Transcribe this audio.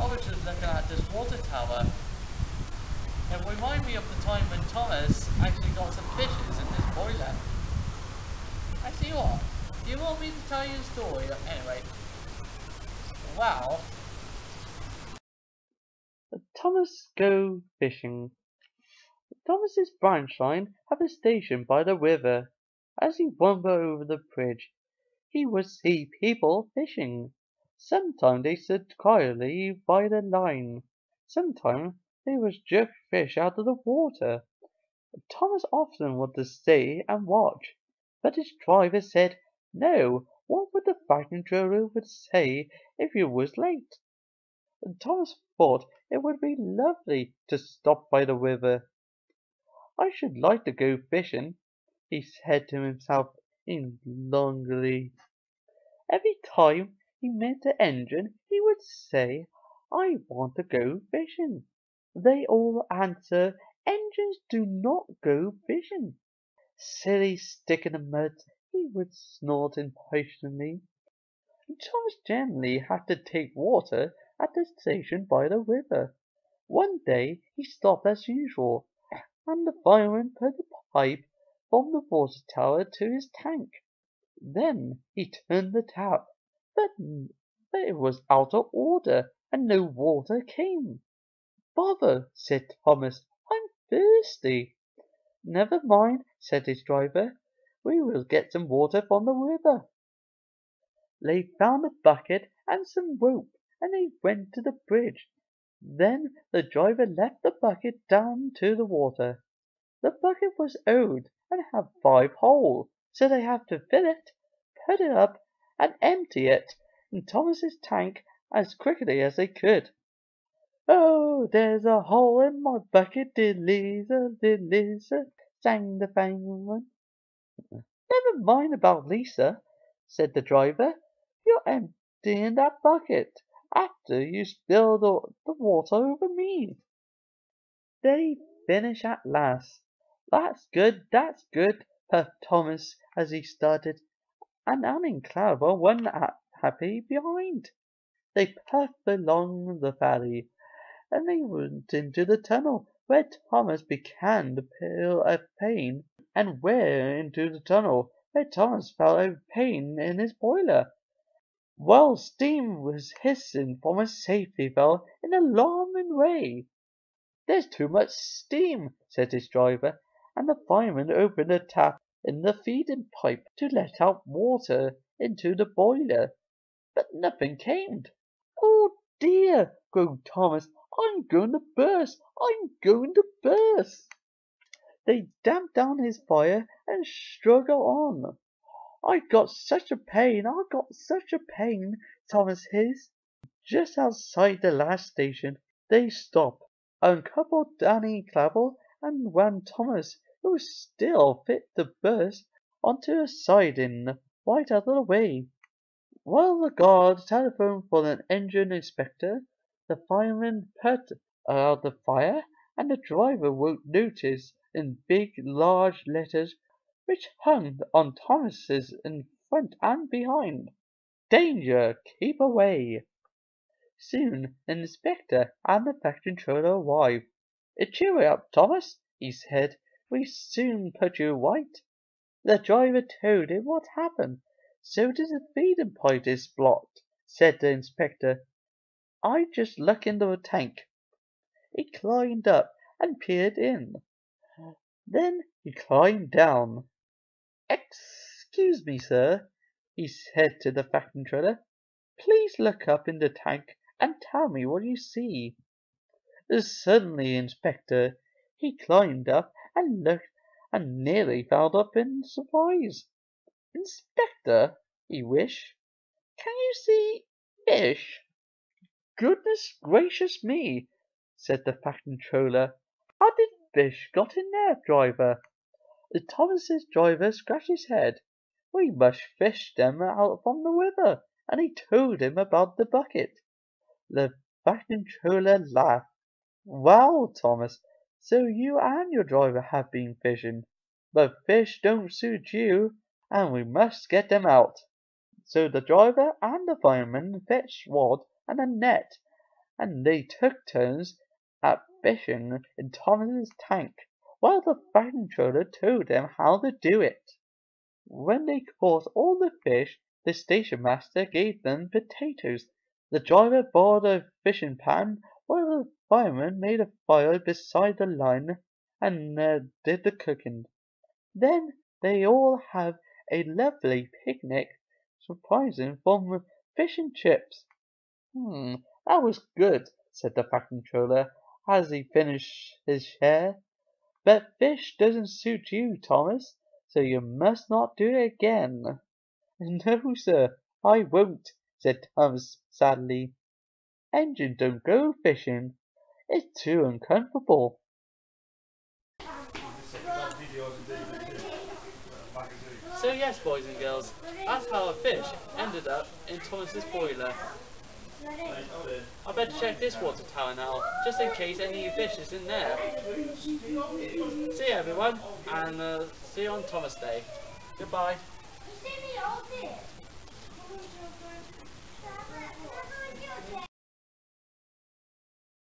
I was just looking at this water tower. It reminded me of the time when Thomas actually got some fishes in this boiler. Actually, what? Do you want me to tell you a story? Anyway, well, Thomas Go Fishing. Thomas's branch line had a station by the river. As he wandered over the bridge, he would see people fishing. Sometimes they stood quietly by the line. Sometimes they would jerk fish out of the water. Thomas often wanted to stay and watch, but his driver said no. What would the factory driver would say if he was late? Thomas thought it would be lovely to stop by the river. I should like to go fishing, he said to himself longingly. Every time he met the engine, he would say, I want to go fishing. They all answer, engines do not go fishing. Silly stick in the mud, he would snort impatiently. Thomas generally had to take water at the station by the river. One day he stopped as usual, and the fireman put a pipe from the water tower to his tank. Then he turned the tap, but it was out of order, and no water came. Bother, said Thomas, I'm thirsty. Never mind, said his driver. We will get some water from the river. They found a bucket and some rope, and they went to the bridge. Then the driver left the bucket down to the water. The bucket was old and had 5 holes, so they had to fill it, put it up, and empty it in Thomas's tank as quickly as they could. Oh, there's a hole in my bucket, dear Lisa, sang the fireman. Never mind about Lisa, said the driver. You're emptying that bucket after you spilled the water over me. They finished at last. That's good, puffed Thomas as he started, and Annie and Clara went happy behind. They puffed along the valley, and they went into the tunnel, where Thomas began to feel a pain, and where into the tunnel, where Thomas felt a pain in his boiler, while steam was hissing from a safety valve in an alarming way. There's too much steam, said his driver, and the fireman opened a tap in the feeding pipe to let out water into the boiler, but nothing came. Oh dear, groaned Thomas, I'm going to burst! I'm going to burst! They damped down his fire and struggled on. I got such a pain, Thomas hissed. Just outside the last station, they stopped, uncoupled Danny Clavel, and ran Thomas, who was still fit to burst, onto a siding right out of the way. While the guard telephoned for an engine inspector, the fireman put out the fire, and the driver wrote notice in big, large letters which hung on Thomas's in front and behind. Danger! Keep away! Soon the inspector and the factory controller arrived. Cheer up, Thomas, he said. We soon put you right. The driver told him what happened. So did the feeding pipe is blocked, said the inspector. I just looked into the tank. He climbed up and peered in. Then he climbed down. Excuse me, sir, he said to the factory controller. Please look up in the tank and tell me what you see. Suddenly, Inspector, he climbed up and looked and nearly fell up in surprise. Inspector, he wished, can you see fish? Goodness gracious me, said the factory controller. How did fish got in there, driver? Thomas's driver scratched his head. We must fish them out from the river, and he told him about the bucket. The factory controller laughed. Well, Thomas, so you and your driver have been fishing, but fish don't suit you, and we must get them out. So the driver and the fireman fetched rod and a net, and they took turns at fishing in Thomas's tank, while the fire controller told them how to do it. When they caught all the fish, the station master gave them potatoes. The driver boiled a fishing pan, while the fireman made a fire beside the line and did the cooking. Then they all have a lovely picnic, surprising from fish and chips. That was good, said the fat controller as he finished his share. But fish doesn't suit you, Thomas, so you must not do it again. No, sir, I won't, said Thomas sadly. Engine don't go fishing. It's too uncomfortable. So yes, boys and girls, that's how a fish ended up in Thomas's boiler. I better check this water tower now, just in case any fish is in there. See you everyone, and see you on Thomas Day. Goodbye.